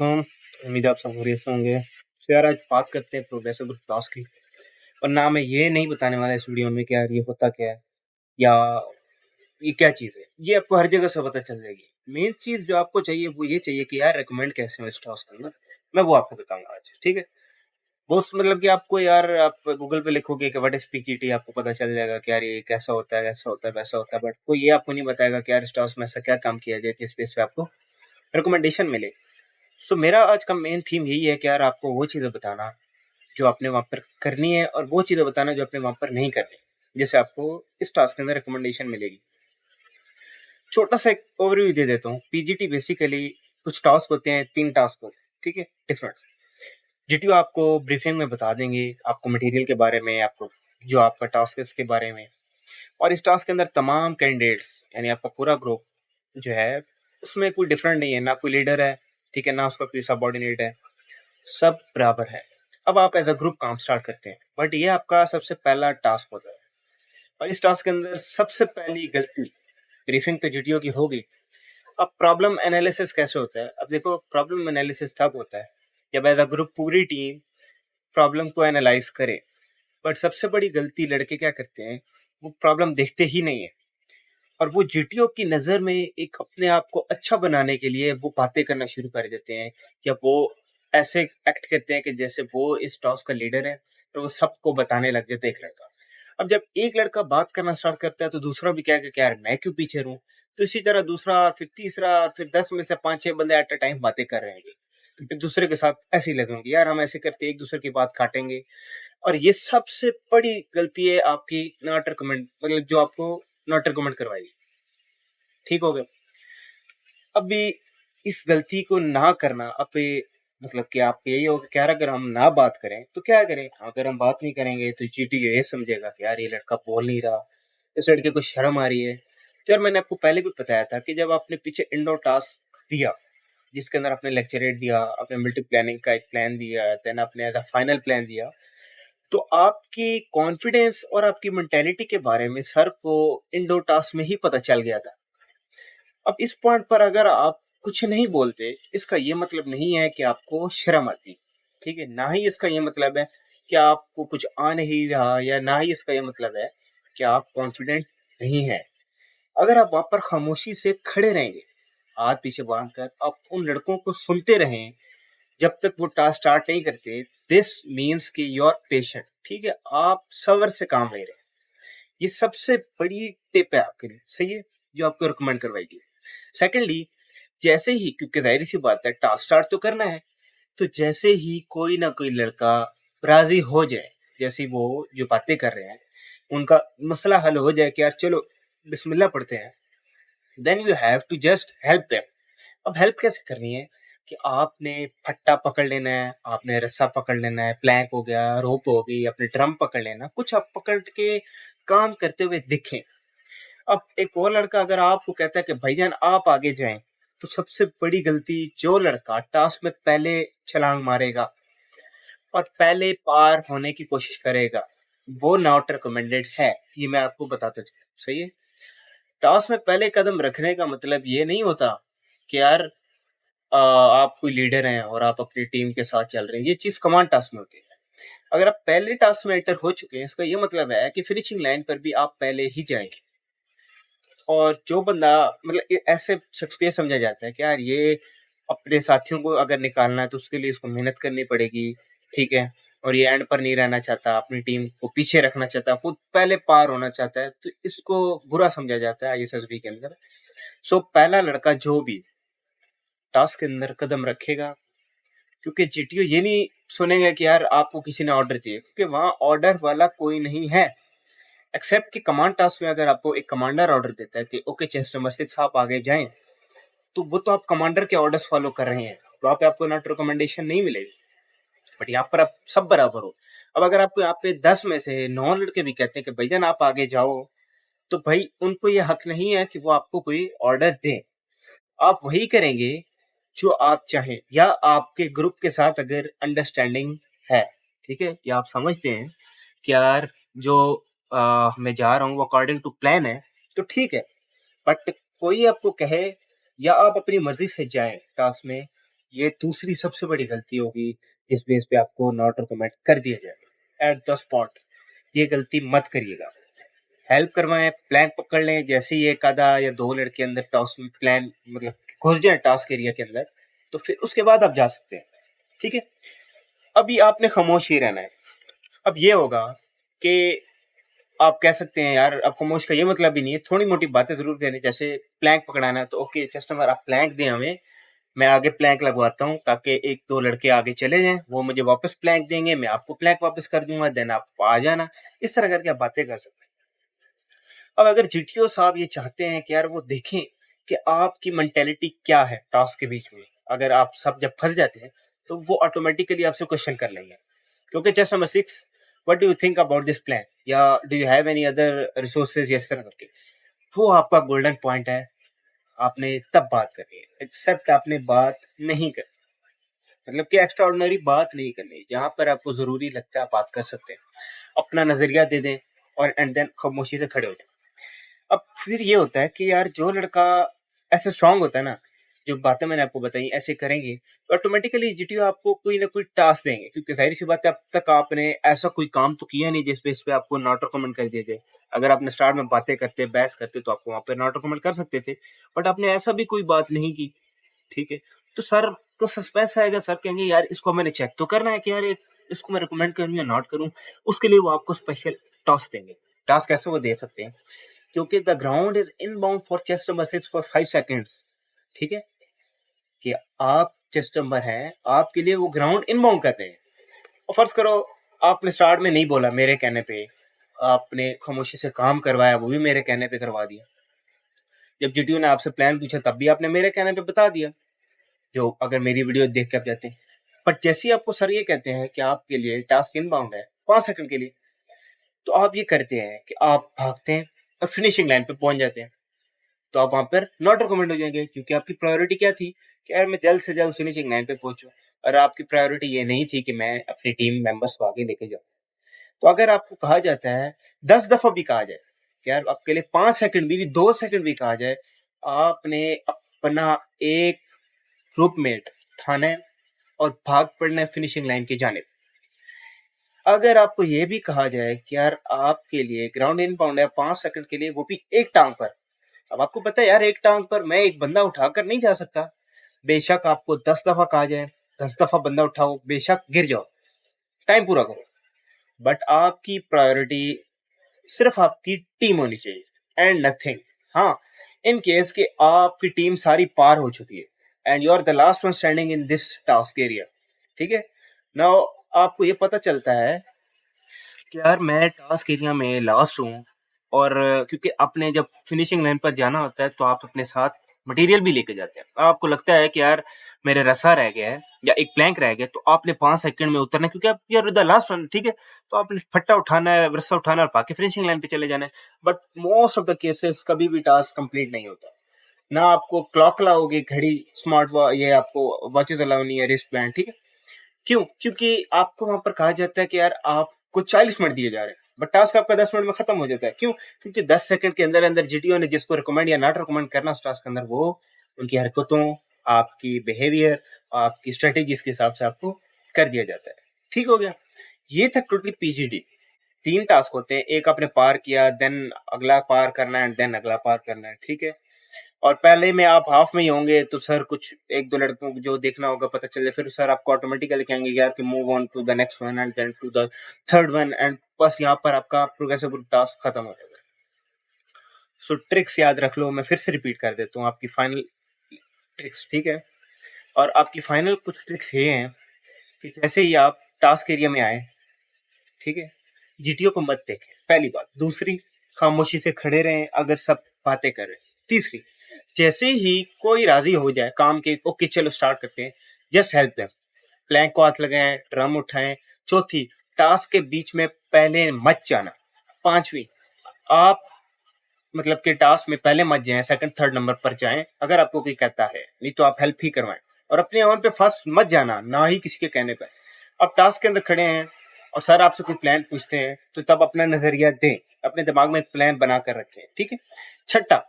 वालेकुम। उम्मीद है आप सब खैरियत से होंगे। तो यार आज बात करते हैं प्रोग्रेसिव ग्रुप क्लास की। और ना मैं ये नहीं बताने वाला इस वीडियो में कि यार ये होता क्या है या ये क्या चीज़ है। ये आपको हर जगह से पता चल जाएगी। मेन चीज़ जो आपको चाहिए वो ये चाहिए कि यार रिकमेंड कैसे हो इस टास्क के अंदर, मैं वो आपको बताऊंगा आज, ठीक है। वो मतलब कि आपको यार आप गूगल पे लिखोगे कि व्हाट इज पीजीटी, आपको पता चल जाएगा कि यार ये कैसा होता है, ऐसा होता है, वैसा होता है, बट कोई ये आपको नहीं बताएगा कि यार इस टास्क में ऐसा क्या काम किया जाए जिस बेस पे आपको रिकमेंडेशन मिले। सो मेरा आज का मेन थीम यही है कि यार आपको वो चीज़ें बताना जो आपने वहाँ पर करनी है और वो चीज़ें बताना जो आपने वहाँ पर नहीं करनी, जिससे आपको इस टास्क के अंदर रिकमेंडेशन मिलेगी। छोटा सा एक ओवरव्यू दे देता हूँ। पीजीटी बेसिकली कुछ टास्क होते हैं, 3 टास्क होते हैं, ठीक है, डिफरेंट। जीटीओ आपको ब्रीफिंग में बता देंगे, आपको मटेरियल के बारे में, आपको जो आपका टास्क है उसके बारे में। और इस टास्क के अंदर तमाम कैंडिडेट्स यानी आपका पूरा ग्रुप जो है उसमें कोई डिफरेंट नहीं है, ना कोई लीडर है, ठीक है, ना उसका कोई सबऑर्डिनेट है, सब बराबर है। अब आप एज अ ग्रुप काम स्टार्ट करते हैं, बट ये आपका सबसे पहला टास्क होता है। और इस टास्क के अंदर सबसे पहली गलती, ब्रीफिंग तो जीटीओ की होगी। अब प्रॉब्लम एनालिसिस कैसे होता है? अब देखो, प्रॉब्लम एनालिसिस तब होता है जब एज अ ग्रुप पूरी टीम प्रॉब्लम को एनालाइज करे। बट सबसे बड़ी गलती लड़के क्या करते हैं, वो प्रॉब्लम देखते ही नहीं है और वो जीटीओ की नज़र में एक अपने आप को अच्छा बनाने के लिए वो बातें करना शुरू कर देते हैं, या वो ऐसे एक्ट करते हैं कि जैसे वो इस टॉस का लीडर है, तो वो सबको बताने लग जाते हैं एक लड़का। अब जब एक लड़का बात करना स्टार्ट करता है तो दूसरा भी क्या है कि यार मैं क्यों पीछे रहूं। तो इसी तरह दूसरा, फिर तीसरा, फिर 10 में से 5-6 बंदे एट अ टाइम बातें कर रहे हैं, एक दूसरे के साथ ऐसे ही लगेंगे, यार हम ऐसे करते एक दूसरे की बात काटेंगे। और ये सबसे बड़ी गलती है आपकी, नॉट रिकमेंड, मतलब जो आपको नॉट रिकमेंड करवाएगी, ठीक हो गया। अभी इस गलती को ना करना, अब ये मतलब कि आप यही होगा कि यार अगर हम ना बात करें तो क्या करें। अगर हम बात नहीं करेंगे तो जीटी ये समझेगा कि यार ये लड़का बोल नहीं रहा, इस लड़के को शर्म आ रही है। तो यार मैंने आपको पहले भी बताया था कि जब आपने पीछे इंडोर टास्क दिया जिसके अंदर आपने लेक्चरेट दिया, आपने मल्टी प्लानिंग का एक प्लान दिया, देन आपने एज अ फाइनल प्लान दिया, तो आपकी कॉन्फिडेंस और आपकी मेंटेलिटी के बारे में सर को इंडोर टास्क में ही पता चल गया था। अब इस पॉइंट पर अगर आप कुछ नहीं बोलते, इसका ये मतलब नहीं है कि आपको शर्म आती, ठीक है, ना ही इसका ये मतलब है कि आपको कुछ आ नहीं रहा, या ना ही इसका ये मतलब है कि आप कॉन्फिडेंट नहीं है। अगर आप वहां पर खामोशी से खड़े रहेंगे, हाथ पीछे बांध कर आप उन लड़कों को सुनते रहें जब तक वो टास्क स्टार्ट नहीं करते, दिस मीन्स कि यू आर पेशेंट, ठीक है, आप सबर से काम ले रहे हैं। ये सबसे बड़ी टिप है आपके लिए, सही है, जो आपको रिकमेंड करवाएगी। सेकेंडली, जैसे ही, क्योंकि जाहिर सी बात है टास्क स्टार्ट तो करना है, तो जैसे ही कोई ना कोई लड़का राजी हो जाए, जैसे वो जो बातें कर रहे हैं उनका मसला हल हो जाए कि यार चलो बिस्मिल्लाह पढ़ते हैं, then you have to just help them. अब हेल्प कैसे करनी है कि आपने फट्टा पकड़ लेना है, आपने रस्सा पकड़ लेना है, प्लैंक हो गया, रोप हो गई, अपने ड्रम पकड़ लेना, कुछ आप पकड़ के काम करते हुए दिखें। अब एक और लड़का अगर आपको कहता है कि भाईजान आप आगे जाएं, तो सबसे बड़ी गलती, जो लड़का टास्क में पहले छलांग मारेगा और पहले पार होने की कोशिश करेगा, वो नॉट रिकमेंडेड है। ये मैं आपको बताता चलूं, सही है। टास्क में पहले कदम रखने का मतलब ये नहीं होता कि यार आप कोई लीडर हैं और आप अपनी टीम के साथ चल रहे हैं। ये चीज कमांड टास्क में होती है। अगर आप पहले टास्क में एंटर हो चुके हैं, इसका ये मतलब है कि फिनिशिंग लाइन पर भी आप पहले ही जाएंगे। और जो बंदा, मतलब ऐसे शख्स को ये समझा जाता है कि यार ये अपने साथियों को अगर निकालना है तो उसके लिए इसको मेहनत करनी पड़ेगी, ठीक है, और ये एंड पर नहीं रहना चाहता, अपनी टीम को पीछे रखना चाहता है, खुद पहले पार होना चाहता है, तो इसको बुरा समझा जाता है आईएसएसबी के अंदर। सो पहला लड़का जो भी टास्क के अंदर कदम रखेगा, क्योंकि जीटीओ ये नहीं सुनेगा कि यार आपको किसी ने ऑर्डर दिए, क्योंकि वहां ऑर्डर वाला कोई नहीं है, एक्सेप्ट कि कमांड टास्क में अगर आपको एक कमांडर ऑर्डर देता है कि ओके चेस्ट नंबर 6 आप आगे जाएं, तो वो तो आप कमांडर के ऑर्डर्स फॉलो कर रहे हैं, तो आप आपको नॉट रिकमेंडेशन नहीं मिलेगी। बट यहाँ पर आप सब बराबर हो। अब अगर आपको यहाँ पे 10 में से 9 लड़के भी कहते हैं कि भैया आप आगे जाओ, तो भाई उनको ये हक नहीं है कि वो आपको कोई ऑर्डर दें। आप वही करेंगे जो आप चाहें, या आपके ग्रुप के साथ अगर अंडरस्टैंडिंग है, ठीक है, या आप समझते हैं कि यार जो मैं जा रहा हूँ वो अकॉर्डिंग टू प्लान है, तो ठीक है। बट कोई आपको कहे या आप अपनी मर्जी से जाएं टास्क में, ये दूसरी सबसे बड़ी गलती होगी जिस बेस पे आपको नॉट रिकमेंड कर दिया जाए एट द स्पॉट। ये गलती मत करिएगा। हेल्प करवाएं, प्लान पकड़ लें, जैसे ही एक आधा या दो लड़के अंदर टास्क में प्लान मतलब घुस जाए टास्क एरिया के अंदर, तो फिर उसके बाद आप जा सकते हैं। ठीक है, अभी आपने खामोश ही रहना है। अब ये होगा कि आप कह सकते हैं यार अब खामोश का ये मतलब भी नहीं है, थोड़ी मोटी बातें जरूर कहनी, जैसे प्लैंक पकड़ाना है तो ओके कस्टमर आप प्लैंक दें हमें, मैं आगे प्लैंक लगवाता हूँ ताकि एक दो लड़के आगे चले जाएं, वो मुझे वापस प्लैंक देंगे, मैं आपको प्लैंक वापस कर दूंगा, देन आप आ जाना। इस तरह करके आप बातें कर सकते हैं। अब अगर जीटीओ साहब ये चाहते हैं कि यार वो देखें कि आपकी मेंटेलिटी क्या है टास्क के बीच में, अगर आप सब जब फंस जाते हैं तो वो ऑटोमेटिकली आपसे क्वेश्चन कर लेंगे, क्योंकि chest number 6 what do you think about this plan, या do you have any other resources, इस तरह करके वो आपका गोल्डन पॉइंट है। आपने तब बात करनी है, एक्सेप्ट आपने बात नहीं कर, मतलब कि एक्स्ट्रा ऑर्डिनरी बात नहीं करनी, जहां पर आपको जरूरी लगता है आप बात कर सकते हैं, अपना नजरिया दे दें और एंड देन खामोशी से खड़े हो जाए। अब फिर ये होता है कि यार जो लड़का ऐसे स्ट्रांग होता है ना, जो बातें मैंने आपको बताई ऐसे करेंगे तो ऑटोमेटिकली जीटीओ आपको कोई ना कोई टास्क देंगे, क्योंकि जाहिर सी बात है अब तक आपने ऐसा कोई काम तो किया नहीं जिस बेस पे आपको नॉट रिकमेंड कर दिया जाए। अगर आपने स्टार्ट में बातें करते बहस करते तो आपको वहां पे नॉट रिकमेंड कर सकते थे, बट आपने ऐसा भी कोई बात नहीं की। ठीक है, तो सर को सस्पेंस आएगा, सर कहेंगे यार इसको मैंने चेक तो करना है कि यार इसको मैं रिकमेंड करूं या नॉट करूं, उसके लिए वो आपको स्पेशल टास्क देंगे। टास्क कैसे वो दे सकते हैं, क्योंकि the ground is inbound for chest number 6 for 5 seconds. ठीक है, कि आप चेस्ट नंबर है, आपके लिए वो ग्राउंड इनबाउंड करते हैं। और फर्ज करो आपने स्टार्ट में नहीं बोला, मेरे कहने पे आपने खामोशी से काम करवाया, वो भी मेरे कहने पे करवा दिया। जब जीटीओ ने आपसे प्लान पूछा तब भी आपने मेरे कहने पे बता दिया, जो अगर मेरी वीडियो देख के आप जाते हैं। बट जैसे ही आपको सर ये कहते हैं कि आपके लिए टास्क इनबाउंड है 5 सेकंड के लिए, तो आप ये करते हैं कि आप भागते हैं और फिनिशिंग लाइन पे पहुंच जाते हैं। तो आप वहां पर नॉट रिकमेंड हो जाएंगे, क्योंकि आपकी प्रायोरिटी क्या थी कि यार मैं जल्द से जल्द फिनिशिंग लाइन पे पहुंचूं, और आपकी प्रायोरिटी ये नहीं थी कि मैं अपनी टीम मेंबर्स को आगे लेके जाऊं। तो अगर आपको कहा जाता है 10 दफा भी कहा जाए कि यार आपके लिए 5 सेकंड भी 2 सेकंड भी कहा जाए, आपने अपना एक ग्रुपमेट उठाना है और भाग पड़ना है फिनिशिंग लाइन की जानिब। अगर आपको ये भी कहा जाए कि यार आपके लिए ग्राउंड इन बाउंड है 5 सेकंड के लिए, वो भी एक टांग पर, अब आपको पता है यार एक टांग पर मैं एक बंदा उठाकर नहीं जा सकता, बेशक आपको 10 दफा कहा जाए, 10 दफा बंदा उठाओ, बेशक गिर जाओ, टाइम पूरा करो, बट आपकी प्रायोरिटी सिर्फ आपकी टीम होनी चाहिए एंड नथिंग। हाँ, इन केस कि आपकी टीम सारी पार हो चुकी है and you are the last one standing in this task area. ठीक है, नाउ आपको ये पता चलता है कि यार मैं टास्क एरिया में लास्ट हूँ, और क्योंकि आपने जब फिनिशिंग लाइन पर जाना होता है तो आप अपने साथ मटेरियल भी लेके जाते हैं। आपको लगता है कि यार मेरे रस्सा रह गया है या एक प्लैंक रह गया, तो आपने 5 सेकंड में उतरना है, क्योंकि आप यार द लास्ट वन। ठीक है, तो आपने फट्टा उठाना है, रस्सा उठाना है और बाकी फिनिशिंग लाइन पे चले जाना है। But most of the cases कभी भी टास्क कंप्लीट नहीं होता। ना आपको क्लॉक लाओगे, घड़ी, स्मार्ट ये आपको वॉचेस अलाउ नहीं है, रिस्ट बैंड। ठीक है, क्यों? क्योंकि आपको वहां पर कहा जाता है कि यार आपको 40 मिनट दिए जा रहे हैं, बट टास्क आपका 10 मिनट में खत्म हो जाता है। क्यों? क्योंकि 10 सेकंड के अंदर अंदर जीटीओ ने जिसको रिकमेंड या नॉट रिकमेंड करना उस टास्क के अंदर, वो उनकी हरकतों, आपकी बिहेवियर, आपकी स्ट्रेटेजीज के हिसाब से आपको कर दिया जाता है। ठीक हो गया, ये था टोटली पीजीडी। 3 टास्क होते हैं, एक आपने पार किया, देन अगला पार करना है, देन अगला पार करना है। ठीक है, और पहले में आप हाफ में ही होंगे तो सर कुछ एक दो लड़कों को जो देखना होगा पता चले, फिर सर आपको ऑटोमेटिकली कहेंगे यार कि move on to the next one and then to the third one, and बस यहाँ पर आपका प्रोग्रेसिव टास्क खत्म हो जाएगा। सो ट्रिक्स याद रख लो, मैं फिर से रिपीट कर देता हूँ आपकी फाइनल ट्रिक्स। ठीक है, और आपकी फाइनल कुछ ट्रिक्स ये हैं कि जैसे ही आप टास्क एरिया में आए, ठीक है, जीटीओ को मत देखें, पहली बात। दूसरी, खामोशी से खड़े रहें अगर सब बातें कर रहे हैं। तीसरी, जैसे ही कोई राजी हो जाए काम के, ओके चलो स्टार्ट करते हैं, जस्ट हेल्प देम, प्लैंक को हाथ लगाएं, ड्रम उठाएं। चौथी, टास्क के बीच में पहले मत जाना। पांचवी, आप मतलब के टास्क में पहले मत जाएं, सेकंड थर्ड नंबर पर जाएं अगर आपको कोई कहता है, नहीं तो आप हेल्प ही करवाएं। और अपने ओन पे फर्स्ट मत जाना, ना ही किसी के कहने पर। अब टास्क के अंदर खड़े हैं और सर आपसे कोई प्लान पूछते हैं तो तब अपना नजरिया दें, अपने दिमाग में एक प्लान बना कर रखें। ठीक है। छठा,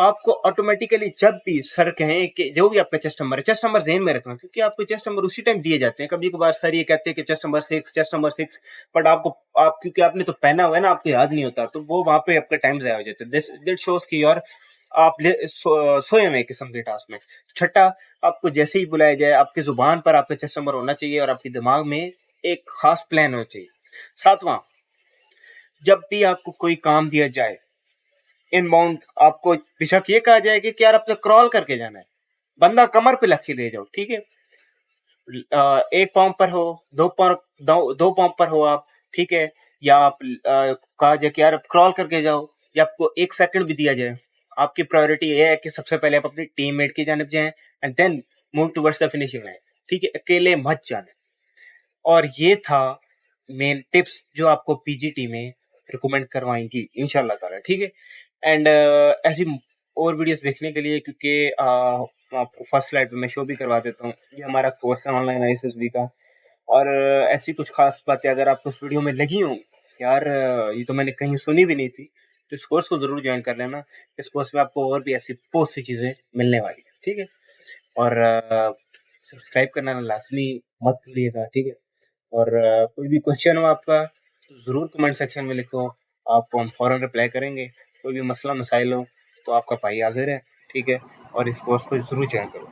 आपको ऑटोमेटिकली जब भी सर कहें कि जो भी आपका चेस्ट नंबर ज़हन में रखना, क्योंकि आपको चेस्ट नंबर उसी टाइम दिए जाते हैं। कभी-कभार सर ये कहते हैं कि चेस्ट नंबर 6, बट आप क्योंकि आपने तो पहना हुआ है ना, आपको याद नहीं होता, तो वो वहाँ पे आपका टाइम ज़ाया हो जाता है। दिस दैट शोज़ कि योर आप सोए हुए हैं किस्म के टास्क में। छठा, आपको जैसे ही बुलाया जाए, आपकी ज़ुबान पर आपका चेस्ट नंबर होना चाहिए और आपके दिमाग में एक खास प्लान होना चाहिए। सातवां, जब भी आपको कोई काम दिया जाए, इनबाउंड आपको बेशक ये कहा जाए कि यार आपने क्रॉल करके जाना है, बंदा कमर पे रख के ले जाओ, ठीक है। एक पाँव पर हो, दो पाँव पर हो आप, ठीक है, या आप कहा जाए कि यार आप क्रॉल करके जाओ, या आपको 1 सेकंड भी दिया जाए, आपकी प्रायोरिटी ये है कि सबसे पहले आप अपनी टीममेट की जानिब जाएं and then move towards the finishing line, ठीक है, अकेले मत जाने। और ये था मेन टिप्स जो आपको पीजीटी में रिकमेंड करवाएंगी इंशाल्लाह ताला, ठीक है। एंड ऐसी और वीडियोस देखने के लिए, क्योंकि आपको फर्स्ट स्लाइड पे मैं शो भी करवा देता हूँ, ये हमारा कोर्स है ऑनलाइन आईएसएसबी का। और ऐसी कुछ खास बातें अगर आपको उस वीडियो में लगी हों, यार ये तो मैंने कहीं सुनी भी नहीं थी, तो इस कोर्स को ज़रूर ज्वाइन कर लेना। इस कोर्स में आपको और भी ऐसी बहुत सी चीज़ें मिलने वाली है, ठीक है। और सब्सक्राइब करना लाजमी मत भूलिएगा, ठीक है। और कोई भी क्वेश्चन हो आपका तो ज़रूर कमेंट सेक्शन में लिखो, आपको हम फ़ौरन रिप्लाई करेंगे। कोई भी मसला मसाइल हो तो आपका भाई हाजिर है, ठीक है। और इस कोर्स को ज़रूर ज्वाइन करो।